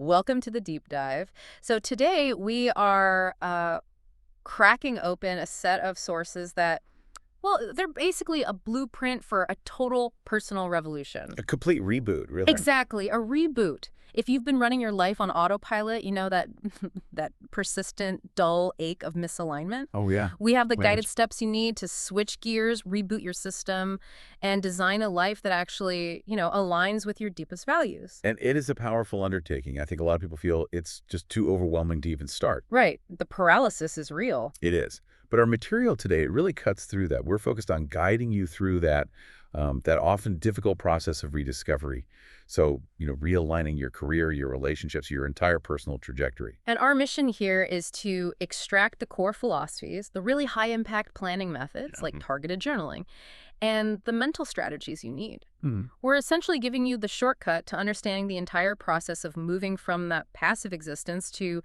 Welcome to the deep dive. So today we are cracking open a set of sources that, well, they're basically a blueprint for a total personal revolution. A complete reboot, really. Exactly, a reboot. If you've been running your life on autopilot, you know that that persistent, dull ache of misalignment. Oh, yeah. We have the Right. guided steps you need to switch gears, reboot your system, and design a life that actually, aligns with your deepest values. And it is a powerful undertaking. I think a lot of people feel it's just too overwhelming to even start. Right. The paralysis is real. It is. But our material today, it really cuts through that. We're focused on guiding you through that often difficult process of rediscovery. So, realigning your career, your relationships, your entire personal trajectory. And our mission here is to extract the core philosophies, the really high impact planning methods like targeted journaling, and the mental strategies you need. We're essentially giving you the shortcut to understanding the entire process of moving from that passive existence to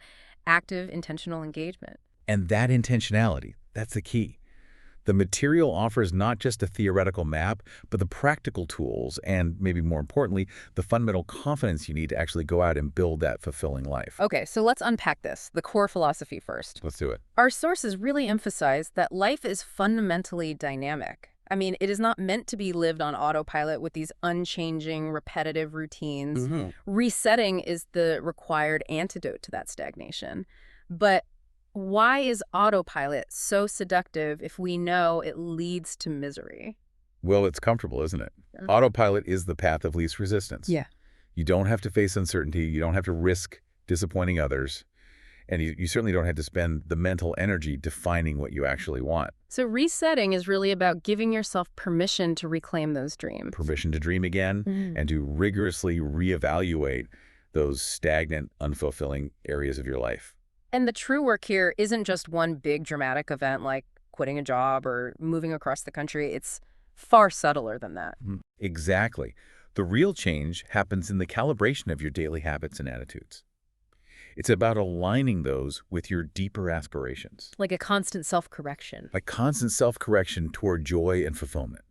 active, intentional engagement. And that intentionality, that's the key. The material offers not just a theoretical map, but the practical tools and, maybe more importantly, the fundamental confidence you need to actually go out and build that fulfilling life. Okay, so let's unpack this, the core philosophy first. Let's do it. Our sources really emphasize that life is fundamentally dynamic. I mean, it is not meant to be lived on autopilot with these unchanging, repetitive routines. Resetting is the required antidote to that stagnation. But why is autopilot so seductive if we know it leads to misery? Well, it's comfortable, isn't it? Yeah. Autopilot is the path of least resistance. Yeah. You don't have to face uncertainty. You don't have to risk disappointing others. And you certainly don't have to spend the mental energy defining what you actually want. So resetting is really about giving yourself permission to reclaim those dreams. Permission to dream again and to rigorously reevaluate those stagnant, unfulfilling areas of your life. And the true work here isn't just one big dramatic event like quitting a job or moving across the country. It's far subtler than that. Exactly. The real change happens in the calibration of your daily habits and attitudes. It's about aligning those with your deeper aspirations, Like a constant self-correction. like constant self-correction toward joy and fulfillment.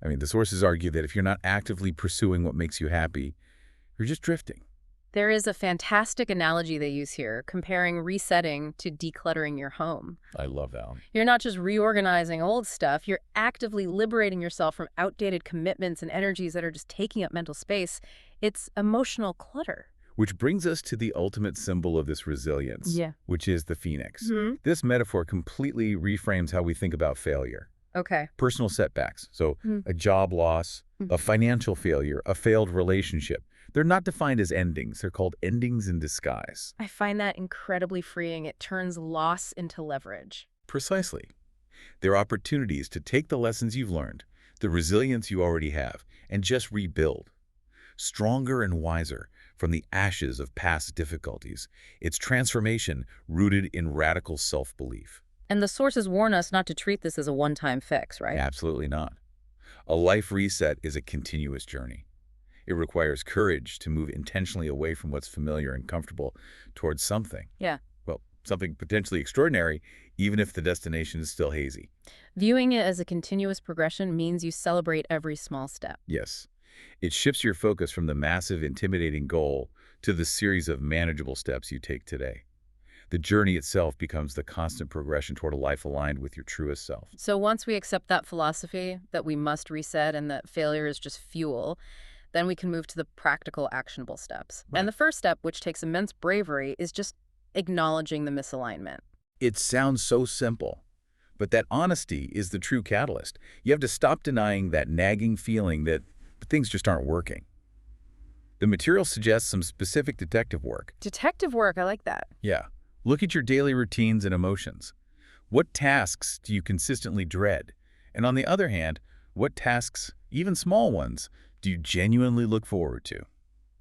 I mean, the sources argue that if you're not actively pursuing what makes you happy, you're just drifting. There is a fantastic analogy they use here, comparing resetting to decluttering your home. I love that one. You're not just reorganizing old stuff, you're actively liberating yourself from outdated commitments and energies that are just taking up mental space. It's emotional clutter. Which brings us to the ultimate symbol of this resilience, Yeah. which is the phoenix. This metaphor completely reframes how we think about failure. Okay. Personal setbacks, so a job loss, a financial failure, a failed relationship. They're not defined as endings. They're called endings in disguise. I find that incredibly freeing. It turns loss into leverage. Precisely. They're opportunities to take the lessons you've learned, the resilience you already have, and just rebuild. Stronger and wiser from the ashes of past difficulties. It's transformation rooted in radical self-belief. And the sources warn us not to treat this as a one-time fix, right? Absolutely not. A life reset is a continuous journey. It requires courage to move intentionally away from what's familiar and comfortable towards something. Yeah. Well, something potentially extraordinary, even if the destination is still hazy. Viewing it as a continuous progression means you celebrate every small step. Yes. It shifts your focus from the massive, intimidating goal to the series of manageable steps you take today. The journey itself becomes the constant progression toward a life aligned with your truest self. So once we accept that philosophy, that we must reset and that failure is just fuel, then we can move to the practical, actionable steps. Right. And the first step, which takes immense bravery, is just acknowledging the misalignment. It sounds so simple, but that honesty is the true catalyst. You have to stop denying that nagging feeling that things just aren't working. The material suggests some specific detective work. Detective work, I like that. Yeah. Look at your daily routines and emotions. What tasks do you consistently dread? And on the other hand, what tasks, even small ones, do you genuinely look forward to?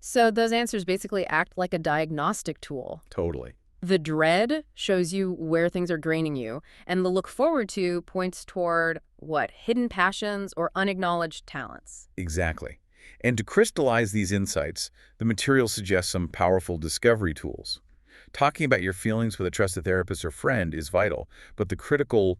So those answers basically act like a diagnostic tool. Totally. The dread shows you where things are draining you, and the look forward to points toward, what, hidden passions or unacknowledged talents. Exactly. And to crystallize these insights, the material suggests some powerful discovery tools. Talking about your feelings with a trusted therapist or friend is vital, but the critical,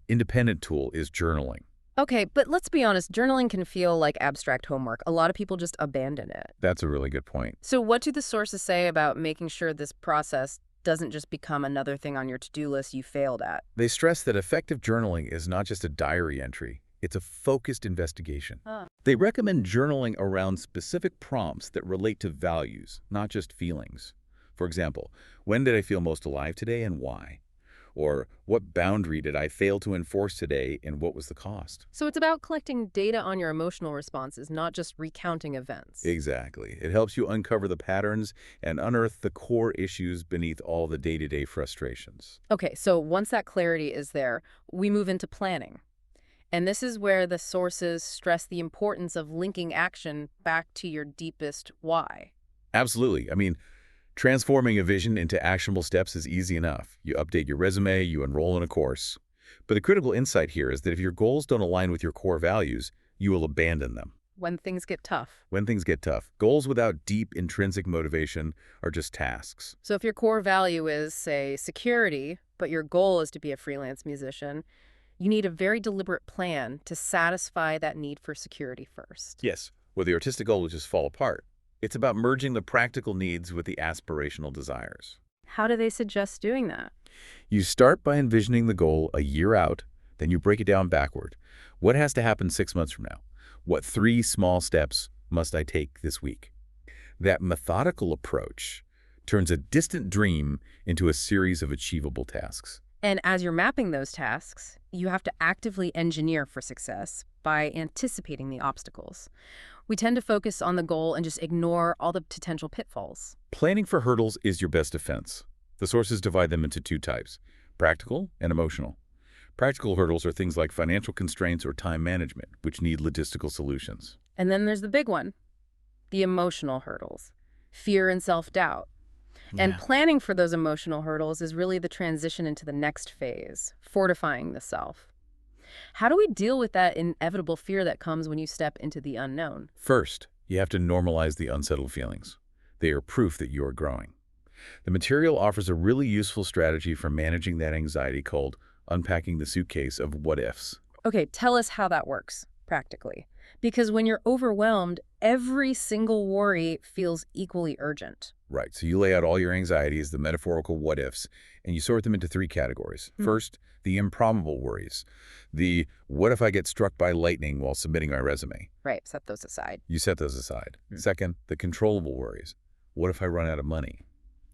independent tool is journaling. Okay, but let's be honest, journaling can feel like abstract homework. A lot of people just abandon it. That's a really good point. So what do the sources say about making sure this process doesn't just become another thing on your to-do list you failed at? They stress that effective journaling is not just a diary entry, it's a focused investigation. Huh. They recommend journaling around specific prompts that relate to values, not just feelings. For example, when did I feel most alive today and why? Or what boundary did I fail to enforce today and what was the cost? So it's about collecting data on your emotional responses, not just recounting events. Exactly. It helps you uncover the patterns and unearth the core issues beneath all the day-to-day frustrations. Okay, so once that clarity is there, we move into planning. And this is where the sources stress the importance of linking action back to your deepest why. Absolutely. Transforming a vision into actionable steps is easy enough. You update your resume, you enroll in a course. But the critical insight here is that if your goals don't align with your core values, you will abandon them. When things get tough. When things get tough, goals without deep intrinsic motivation are just tasks. So if your core value is, say, security, but your goal is to be a freelance musician, you need a very deliberate plan to satisfy that need for security first. Yes, where the artistic goal will just fall apart. It's about merging the practical needs with the aspirational desires. How do they suggest doing that? You start by envisioning the goal a year out, then you break it down backward. What has to happen 6 months from now? What 3 small steps must I take this week? That methodical approach turns a distant dream into a series of achievable tasks. And as you're mapping those tasks, you have to actively engineer for success by anticipating the obstacles. We tend to focus on the goal and just ignore all the potential pitfalls. Planning for hurdles is your best defense. The sources divide them into 2 types, practical and emotional. Practical hurdles are things like financial constraints or time management, which need logistical solutions. And then there's the big one, the emotional hurdles, fear and self-doubt. And planning for those emotional hurdles is really the transition into the next phase, fortifying the self. How do we deal with that inevitable fear that comes when you step into the unknown? First, you have to normalize the unsettled feelings. They are proof that you are growing. The material offers a really useful strategy for managing that anxiety called unpacking the suitcase of what-ifs. Okay, tell us how that works, practically. Because when you're overwhelmed, every single worry feels equally urgent. Right, so you lay out all your anxieties, the metaphorical what-ifs, and you sort them into 3 categories. First, the improbable worries. The what if I get struck by lightning while submitting my resume? Right, set those aside. You set those aside. Second, the controllable worries. What if I run out of money?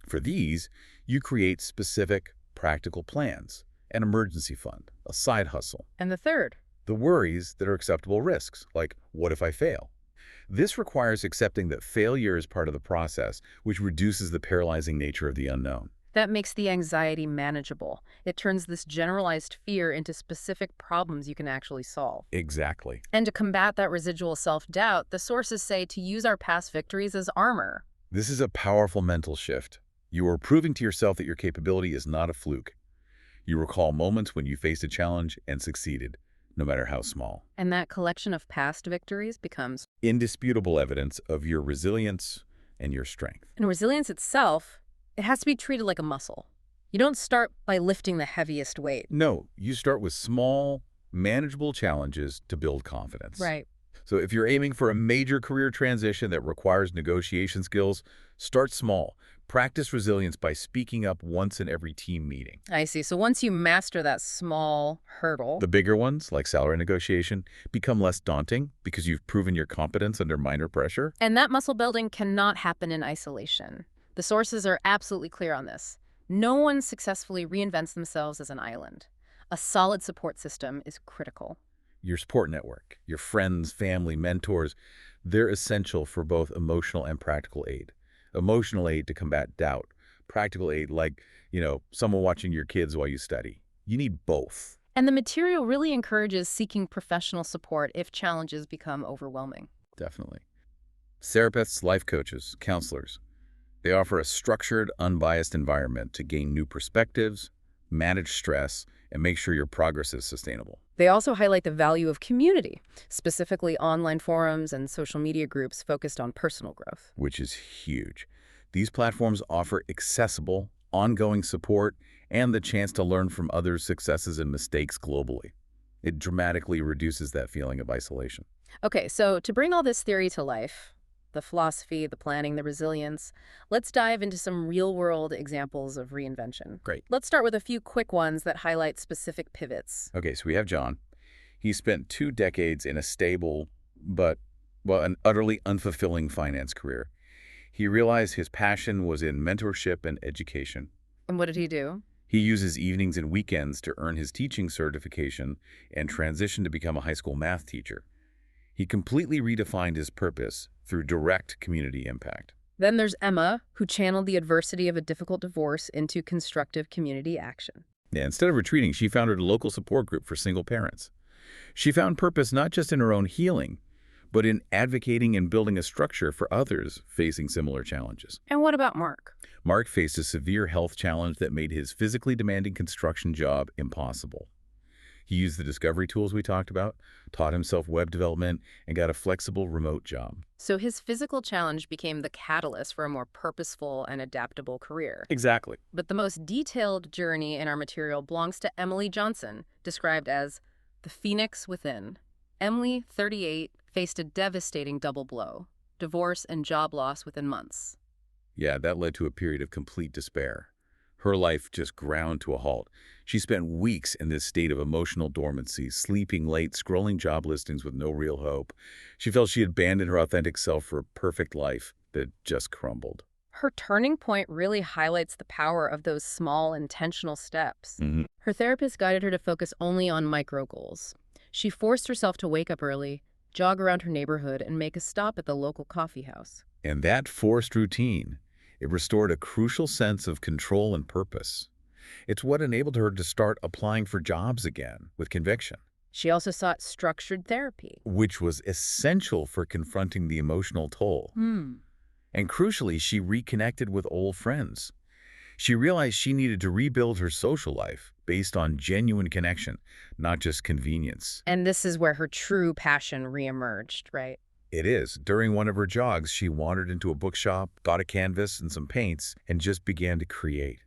For these, you create specific, practical plans, an emergency fund, a side hustle. And the third? The worries that are acceptable risks, like what if I fail? This requires accepting that failure is part of the process, which reduces the paralyzing nature of the unknown. That makes the anxiety manageable. It turns this generalized fear into specific problems you can actually solve. Exactly. And to combat that residual self-doubt, the sources say to use our past victories as armor. This is a powerful mental shift. You are proving to yourself that your capability is not a fluke. You recall moments when you faced a challenge and succeeded, no matter how small. And that collection of past victories becomes indisputable evidence of your resilience and your strength. And resilience itself, it has to be treated like a muscle. You don't start by lifting the heaviest weight. No, you start with small, manageable challenges to build confidence. Right. So if you're aiming for a major career transition that requires negotiation skills, start small. Practice resilience by speaking up once in every team meeting. I see. So once you master that small hurdle, The bigger ones, like salary negotiation, become less daunting because you've proven your competence under minor pressure. and that muscle building cannot happen in isolation. The sources are absolutely clear on this. No one successfully reinvents themselves as an island. A solid support system is critical. Your support network, your friends, family, mentors, they're essential for both emotional and practical aid. Emotional aid to combat doubt, practical aid like, someone watching your kids while you study. You need both. And the material really encourages seeking professional support if challenges become overwhelming. Definitely. Therapists, life coaches, counselors, they offer a structured, unbiased environment to gain new perspectives, manage stress, and make sure your progress is sustainable. They also highlight the value of community, specifically online forums and social media groups focused on personal growth. Which is huge. These platforms offer accessible, ongoing support and the chance to learn from others' successes and mistakes globally. It dramatically reduces that feeling of isolation. Okay, so to bring all this theory to life, the philosophy, the planning, the resilience, let's dive into some real-world examples of reinvention. Great. Let's start with a few quick ones that highlight specific pivots. Okay, so we have John. He spent 2 decades in a stable but, well, an utterly unfulfilling finance career. He realized his passion was in mentorship and education. And what did he do? He uses evenings and weekends to earn his teaching certification and transition to become a high school math teacher. He completely redefined his purpose through direct community impact. Then there's Emma, who channeled the adversity of a difficult divorce into constructive community action. Yeah, instead of retreating, she founded a local support group for single parents. She found purpose not just in her own healing, but in advocating and building a structure for others facing similar challenges. And what about Mark? Mark faced a severe health challenge that made his physically demanding construction job impossible. He used the discovery tools we talked about, taught himself web development, and got a flexible remote job. So his physical challenge became the catalyst for a more purposeful and adaptable career. Exactly. But the most detailed journey in our material belongs to Emily Johnson, described as the phoenix within. Emily, 38, faced a devastating double blow, divorce and job loss within months. Yeah, that led to a period of complete despair. Her life just ground to a halt. She spent weeks in this state of emotional dormancy, sleeping late, scrolling job listings with no real hope. She felt she had abandoned her authentic self for a perfect life that just crumbled. Her turning point really highlights the power of those small, intentional steps. Her therapist guided her to focus only on micro goals. She forced herself to wake up early, jog around her neighborhood, and make a stop at the local coffee house. And that forced routine, it restored a crucial sense of control and purpose. It's what enabled her to start applying for jobs again with conviction, She also sought structured therapy. which was essential for confronting the emotional toll. And crucially, she reconnected with old friends. She realized she needed to rebuild her social life based on genuine connection, not just convenience. And this is where her true passion reemerged, right? It is. During one of her jogs, she wandered into a bookshop, got a canvas and some paints, and just began to create.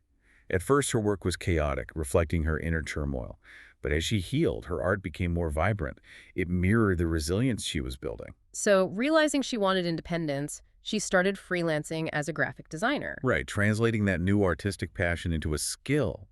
At first, her work was chaotic, reflecting her inner turmoil. But as she healed, her art became more vibrant. It mirrored the resilience she was building. So, realizing she wanted independence, she started freelancing as a graphic designer. Right, translating that new artistic passion into a skill.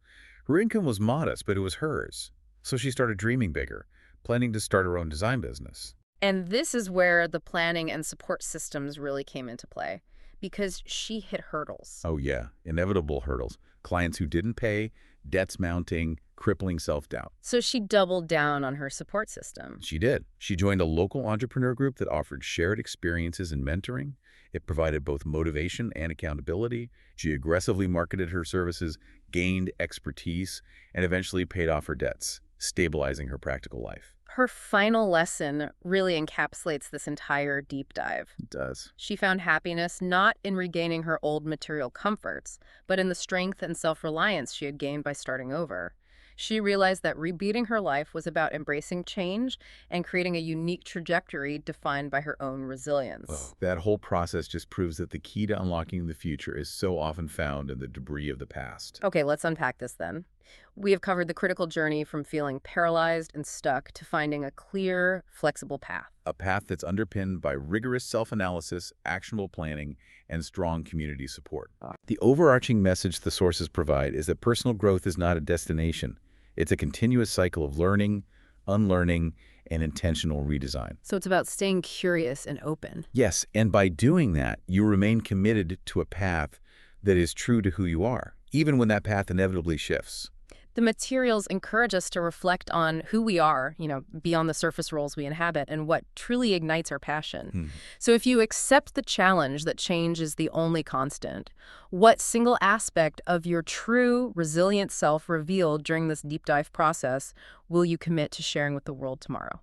Her income was modest, but it was hers. So she started dreaming bigger, planning to start her own design business. And this is where the planning and support systems really came into play, because she hit hurdles. Oh yeah, inevitable hurdles. Clients who didn't pay, debts mounting, crippling self-doubt. So she doubled down on her support system. She did. She joined a local entrepreneur group that offered shared experiences and mentoring. It provided both motivation and accountability. She aggressively marketed her services, gained expertise, and eventually paid off her debts, stabilizing her practical life. Her final lesson really encapsulates this entire deep dive. It does. She found happiness not in regaining her old material comforts, but in the strength and self-reliance she had gained by starting over. She realized that rebeating her life was about embracing change and creating a unique trajectory defined by her own resilience. Oh, that whole process just proves that the key to unlocking the future is so often found in the debris of the past. Okay, let's unpack this then. We have covered the critical journey from feeling paralyzed and stuck to finding a clear, flexible path. A path that's underpinned by rigorous self-analysis, actionable planning, and strong community support. The overarching message the sources provide is that personal growth is not a destination. It's a continuous cycle of learning, unlearning, and intentional redesign. So it's about staying curious and open. Yes, and by doing that, you remain committed to a path that is true to who you are, even when that path inevitably shifts. The materials encourage us to reflect on who we are, beyond the surface roles we inhabit, and what truly ignites our passion. So if you accept the challenge that change is the only constant, what single aspect of your true, resilient self revealed during this deep dive process will you commit to sharing with the world tomorrow?